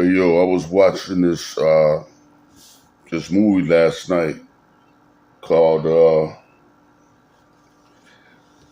Hey yo, I was watching this movie last night called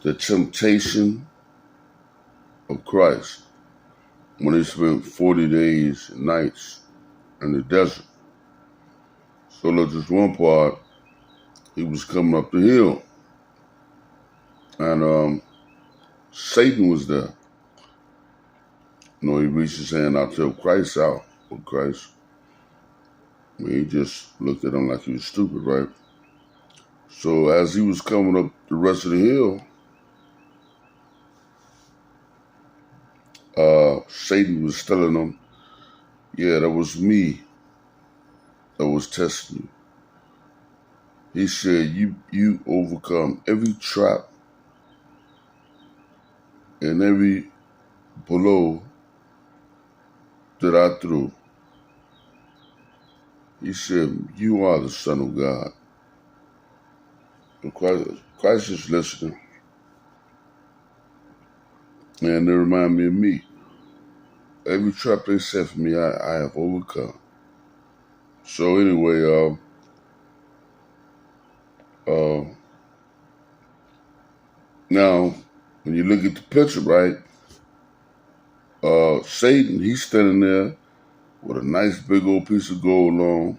The Temptation of Christ when he spent 40 days and nights in the desert. So look, this one part, he was coming up the hill and Satan was there. He reached his hand out to help Christ out. But Christ, he just looked at him like he was stupid, right? So as he was coming up the rest of the hill, Satan was telling him, yeah, that was me that was testing you. He said, you overcome every trap and every blow that I threw. He said, you are the Son of God. And Christ is listening. And they remind me of me. Every trap they set for me, I have overcome. So anyway, now, when you look at the picture, right, Satan, he's standing there with a nice big old piece of gold on,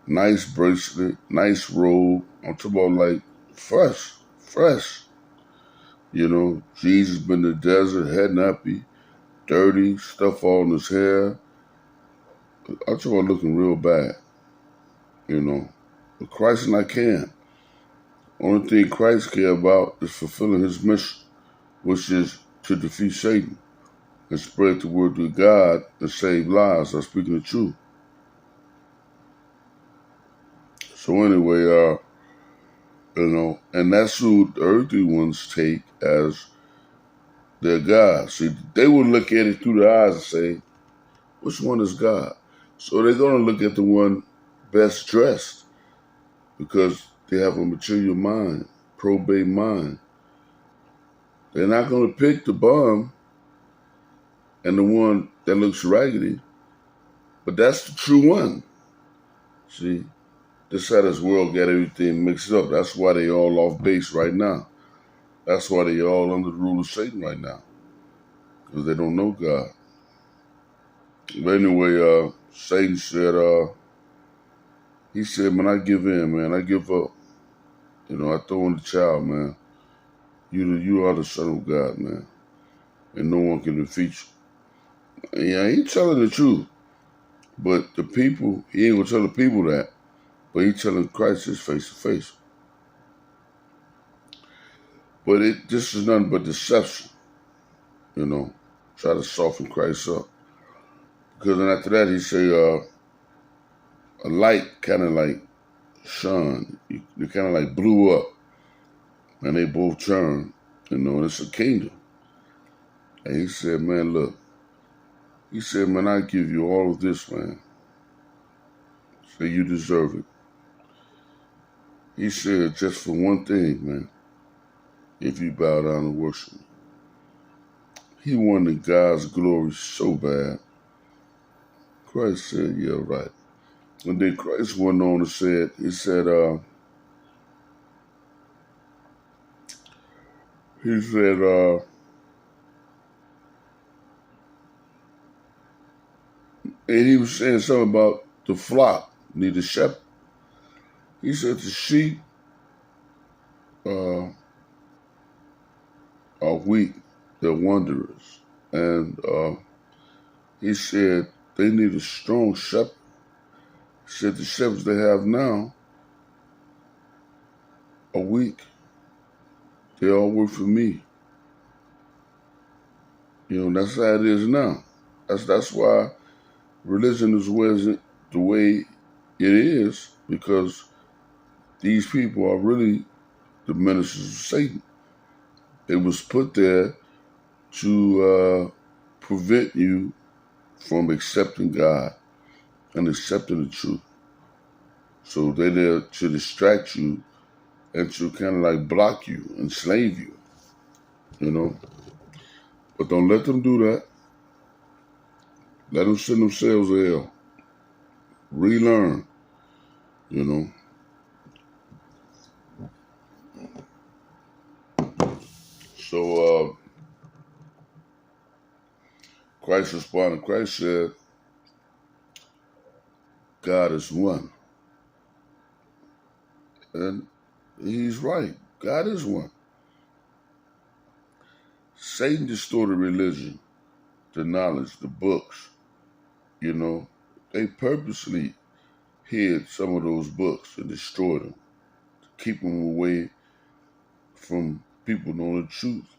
nice bracelet, nice robe. I'm talking about like fresh. Jesus been in the desert, head nappy, dirty, stuff all in his hair. I'm talking about looking real bad, But Christ and I can. Only thing Christ care about is fulfilling his mission, which is to defeat Satan and spread the word of God and save lives. I'm speaking the truth. So anyway, and that's who the earthly ones take as their God. See, they would look at it through the eyes and say, which one is God? So they're going to look at the one best dressed because they have a material mind, probate mind. They're not going to pick the bum and the one that looks raggedy, but that's the true one. See, this how this world got everything mixed up. That's why they all off base right now. That's why they all under the rule of Satan right now, because they don't know God. But anyway, Satan said, he said, man, I give in, man. I give up. I throw in the child, man. You are the Son of God, man. And no one can defeat you. Yeah, he telling the truth. But the people, he ain't going to tell the people that. But he telling Christ this face to face. But this is nothing but deception. Try to soften Christ up. Because then after that, he say, a light kind of like shone. They kind of like blew up. And they both turned. And it's a kingdom. And he said, man, look. He said, man, I give you all of this, man. So you deserve it. He said, just for one thing, man. If you bow down and worship me. He wanted God's glory so bad. Christ said, yeah, right. And then Christ went on and said, he said, and he was saying something about the flock need a shepherd. He said the sheep are weak, they're wanderers. And he said they need a strong shepherd. He said the shepherds they have now are weak. They all work for me. That's how it is now. That's why religion is the way it is, because these people are really the ministers of Satan. It was put there to prevent you from accepting God and accepting the truth. So they're there to distract you and to kind of like block you, enslave you, But don't let them do that. Let them send themselves to hell. Relearn, you know. So Christ responded. Christ said, God is one. And he's right. God is one. Satan distorted religion, the knowledge, the books, you know. They purposely hid some of those books and destroyed them to keep them away from people knowing the truth,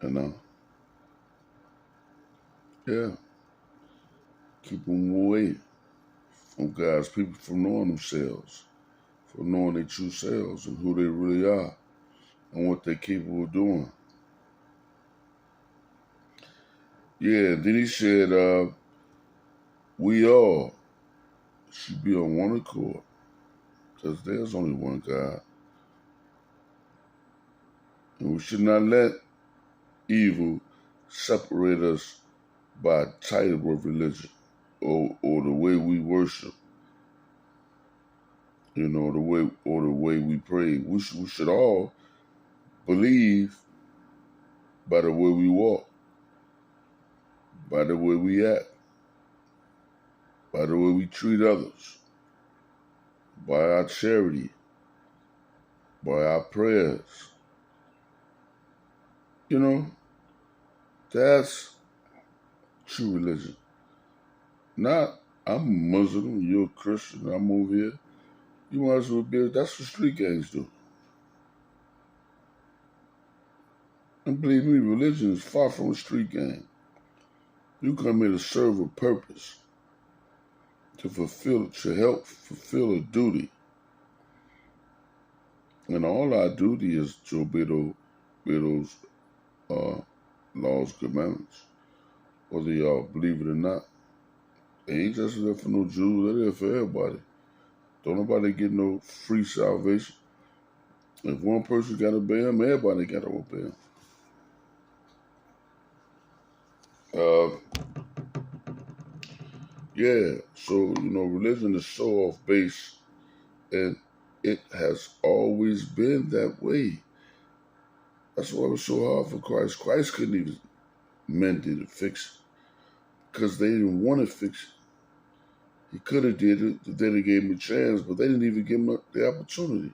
you know. Yeah, keep them away from God's people from knowing themselves, from knowing their true selves and who they really are and what they're capable of doing. Yeah, then he said, we all should be on one accord because there's only one God. And we should not let evil separate us by a title of religion or the way we worship, you know, the way we pray. We should all believe by the way we walk, by the way we act, by the way we treat others, by our charity, by our prayers. You know, that's true religion. Not, I'm a Muslim, you're a Christian, I'm over here. You might as well be, that's what street gangs do. And believe me, religion is far from a street gang. You come here to serve a purpose, to help fulfill a duty. And all our duty is to obey those laws, commandments, whether y'all believe it or not. They ain't just there for no Jews, they're there for everybody. Don't nobody get no free salvation. If one person got to obey him, everybody got to obey him. Yeah, so, you know, religion is so off base, and it has always been that way. That's why it was so hard for Christ. Christ couldn't even mend it and fix it because they didn't want to fix it. He could have did it, then they gave him a chance, but they didn't even give him the opportunity.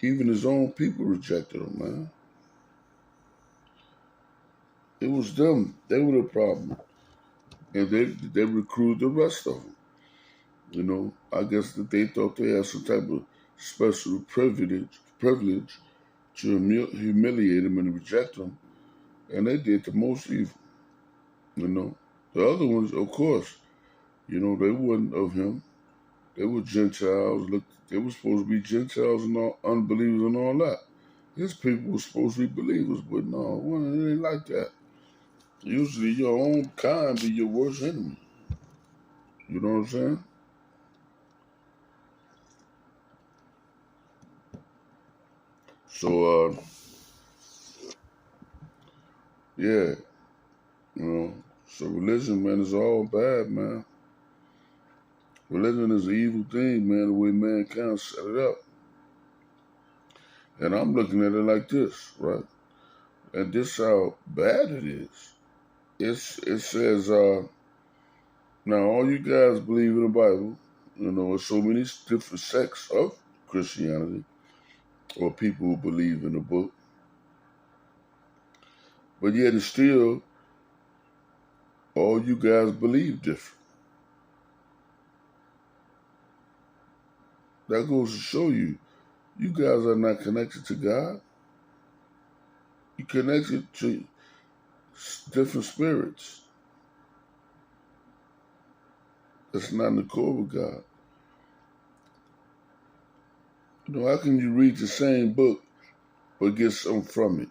Even his own people rejected him, man. It was them. They were the problem. And they recruited the rest of them. You know, I guess that they thought they had some type of special privilege to humiliate him and reject him. And they did the most evil. You know, the other ones, of course, you know, they wasn't of him. They were Gentiles. Look, they were supposed to be Gentiles and all unbelievers and all that. His people were supposed to be believers, but no, it ain't like that. Usually your own kind be your worst enemy. You know what I'm saying? So, yeah, you know, so religion, man, is all bad, man. Religion is an evil thing, man, the way mankind set it up. And I'm looking at it like this, right? And this how bad it is. It says, now all you guys believe in the Bible, you know, there's so many different sects of Christianity or people who believe in the book. But yet and still, all you guys believe different. That goes to show you guys are not connected to God. You're connected to different spirits. That's not in the core of God. You know, how can you read the same book but get something from it?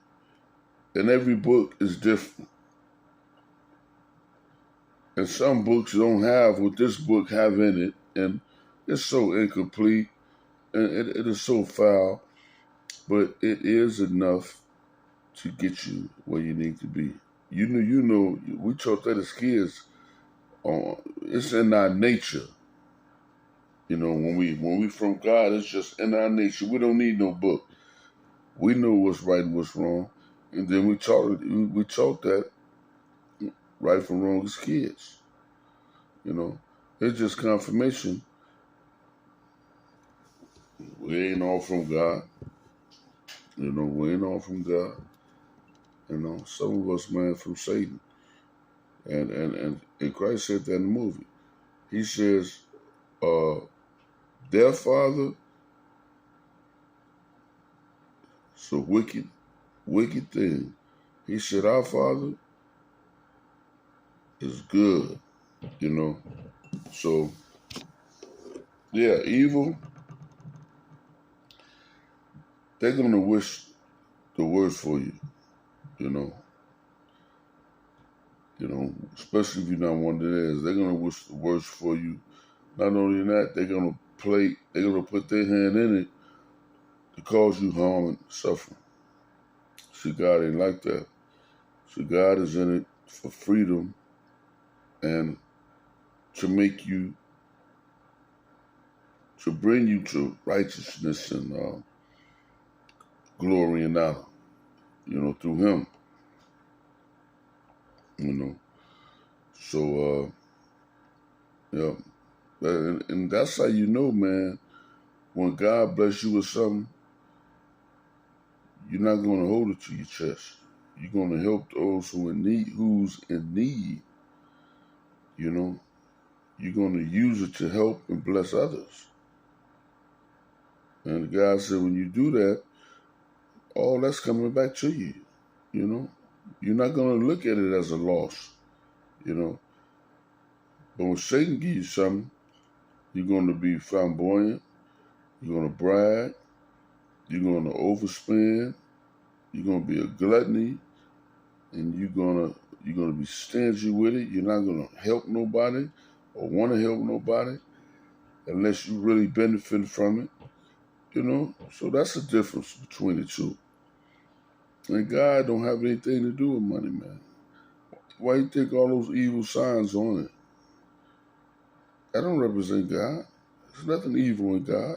And every book is different. And some books don't have what this book have in it, and it's so incomplete, and it is so foul, but it is enough to get you where you need to be. You know, we taught that as kids. It's in our nature. You know, when we from God, it's just in our nature. We don't need no book. We know what's right and what's wrong, and then we taught that right from wrong as kids. You know, it's just confirmation. We ain't all from God. You know, we ain't all from God. You know, some of us, man, from Satan. And Christ said that in the movie. He says, their father is a wicked thing. He said, our father is good, you know. So, yeah, evil, they're going to wish the worst for you, you know. You know, especially if you're not one of theirs. They're going to wish the worst for you. Not only that, they're going to put their hand in it to cause you harm and suffering. See, God ain't like that. See, God is in it for freedom and to bring you to righteousness and glory and honor, you know, through Him, you know. So, yeah, and that's how you know, man, when God bless you with something, you're not going to hold it to your chest. You're going to help those who's in need, you know. You're going to use it to help and bless others. And God said, when you do that, all that's coming back to you, you know. You're not going to look at it as a loss, you know. But when Satan gives you something, you're going to be flamboyant, you're going to brag, you're going to overspend, you're going to be a gluttony, and you're going to be stingy with it. You're not going to help nobody or want to help nobody unless you really benefit from it, you know. So that's the difference between the two. And God don't have anything to do with money, man. Why you think all those evil signs on it? That don't represent God. There's nothing evil in God,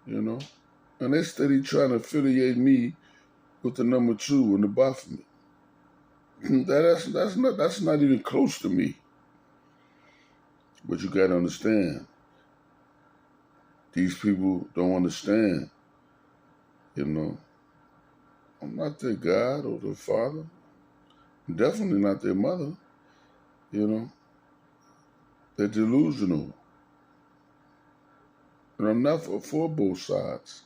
you know. And they steady trying to affiliate me with the number 2 in the Baphomet. That's not even close to me. But you gotta understand, these people don't understand, you know. I'm not their God or their father. I'm definitely not their mother, you know. They're delusional. And I'm not for both sides.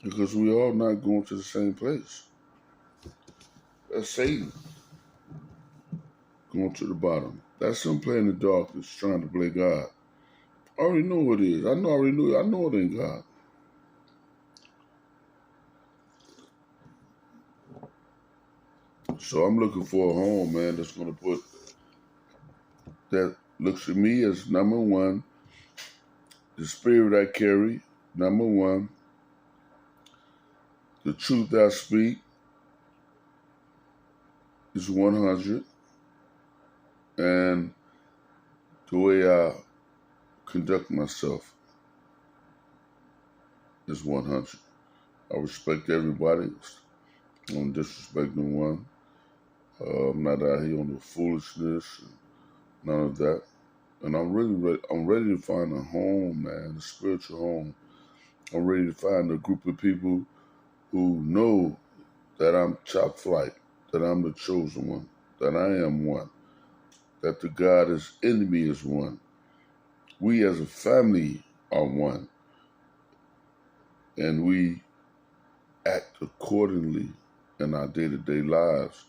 Because we all not going to the same place. That's Satan going to the bottom. That's him playing the darkness, trying to play God. I already know what it is. I know it ain't God. So I'm looking for a home, man, that's going to that looks at me as number 1, the spirit I carry, number 1, the truth I speak is 100, and the way I conduct myself is 100. I respect everybody. I don't disrespect no one. I'm not out here on the foolishness, none of that. And I'm ready to find a home, man, a spiritual home. I'm ready to find a group of people who know that I'm top flight, that I'm the chosen one, that I am one, that the God is in me is one. We as a family are one, and we act accordingly in our day-to-day lives.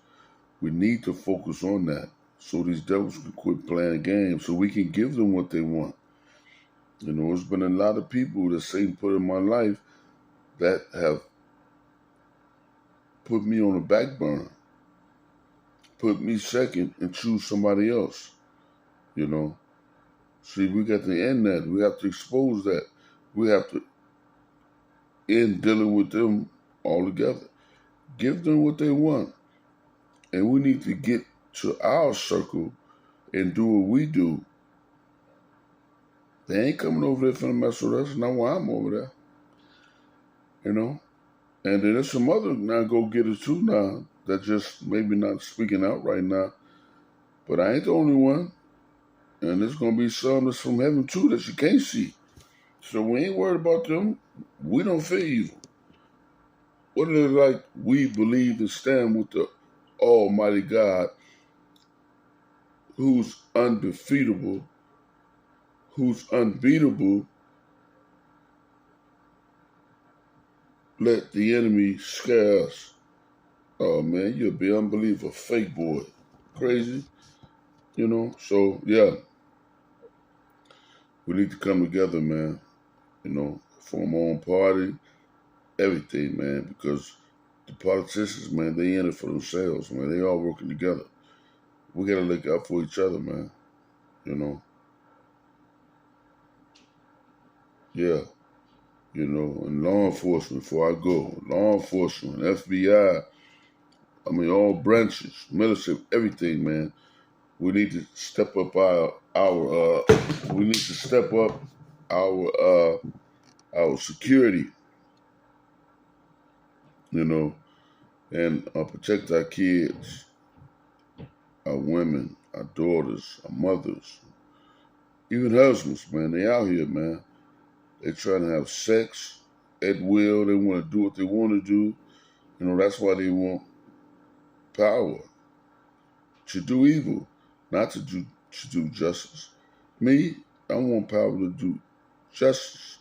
We need to focus on that so these devils can quit playing games, so we can give them what they want. You know, there's been a lot of people that Satan put in my life that have put me on the back burner, put me second, and choose somebody else, you know. See, we got to end that. We have to expose that. We have to end dealing with them altogether. Give them what they want. And we need to get to our circle and do what we do. They ain't coming over there finna mess with us. Not while I'm over there, you know. And then there's some other now go getters too now that just maybe not speaking out right now. But I ain't the only one. And there's gonna be some that's from heaven too that you can't see. So we ain't worried about them. We don't fear evil. What is it like we believe and stand with the Almighty God who's undefeatable, who's unbeatable, let the enemy scare us. Oh man, you'll be unbeliever, fake boy. Crazy, you know? So yeah, we need to come together, man, you know, form our own party, everything, man, because the politicians, man, they in it for themselves, man. They all working together. We gotta look out for each other, man. You know. Yeah. You know, and law enforcement, before I go, law enforcement, FBI, I mean all branches, military, everything, man. We need to step up we need to step up our security, you know, and protect our kids, our women, our daughters, our mothers, even husbands, man. They out here, man. They trying to have sex at will. They want to do what they want to do. You know, that's why they want power to do evil, not to do justice. Me, I want power to do justice,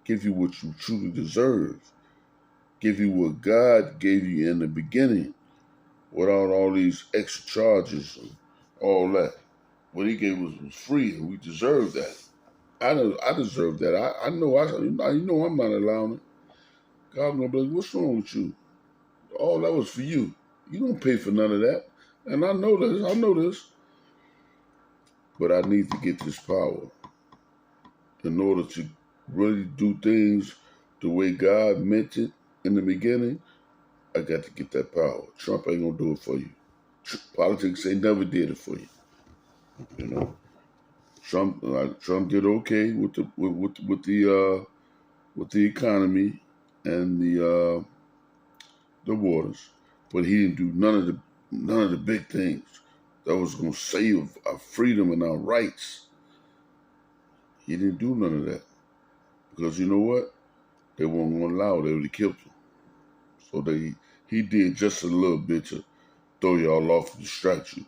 give you what you truly deserve, give you what God gave you in the beginning, without all these extra charges and all that. What He gave us was free, and we deserve that. I deserve that. I know. You know I'm not allowing it. God gonna be like, what's wrong with you? All that was for you. You don't pay for none of that. And I know this. I know this. But I need to get this power in order to really do things the way God meant it in the beginning. I got to get that power. Trump ain't gonna do it for you. Politics ain't never did it for you. You know, Trump did okay with the economy and the waters, but he didn't do none of the big things that was gonna save our freedom and our rights. He didn't do none of that because you know what? They weren't gonna allow it. They would have killed him. So he did just a little bit to throw y'all off and distract you.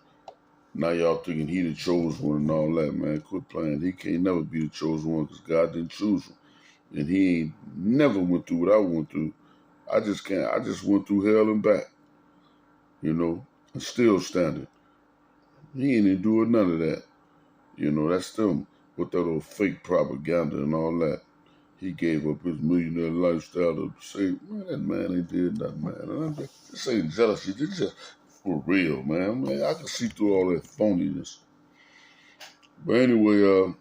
Now y'all thinking he the chosen one and all that, man. Quit playing. He can't never be the chosen one because God didn't choose him. And he ain't never went through what I went through. I just can't. I just went through hell and back, you know, and still standing. He ain't even doing none of that. You know, that's them with that little fake propaganda and all that. He gave up his millionaire lifestyle to say, man, that man ain't did nothing, man. And this ain't jealousy. This just for real, man. I can see through all that phoniness. But anyway,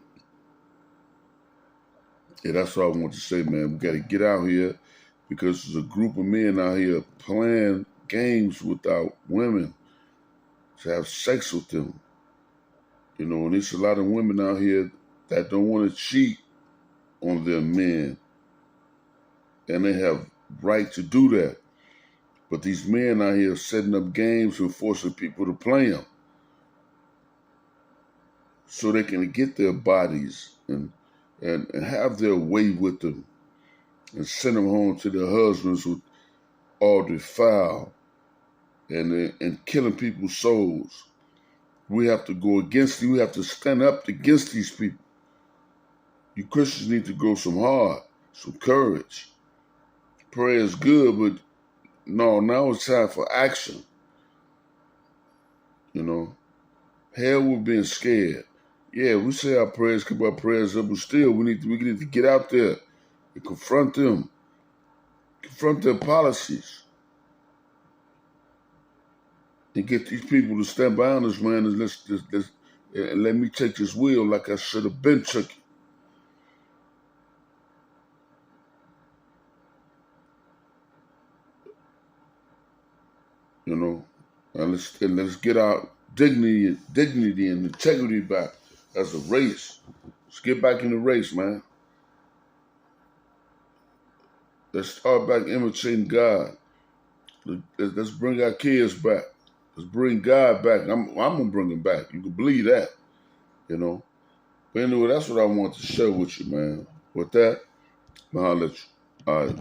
yeah, that's what I want to say, man. We got to get out here because there's a group of men out here playing games with our women to have sex with them. You know, and there's a lot of women out here that don't want to cheat on their men, and they have right to do that. But these men out here setting up games and forcing people to play them so they can get their bodies and have their way with them and send them home to their husbands with all defiled and killing people's souls. We have to go against it. We have to stand up against these people. You Christians need to grow some heart, some courage. Prayer is good, but no, now it's time for action. You know, hell, we're being scared. Yeah, we say our prayers, keep our prayers up, but still, we need to get out there and confront them, confront their policies, and get these people to stand behind us, man. And and let me take this wheel like I should have been took it. You know, and let's get out dignity and integrity back as a race. Let's get back in the race, man. Let's start back imitating God. Let's bring our kids back. Let's bring God back. I'm gonna bring him back. You can believe that, you know. But anyway, that's what I want to share with you, man. With that, I'll let you. All right.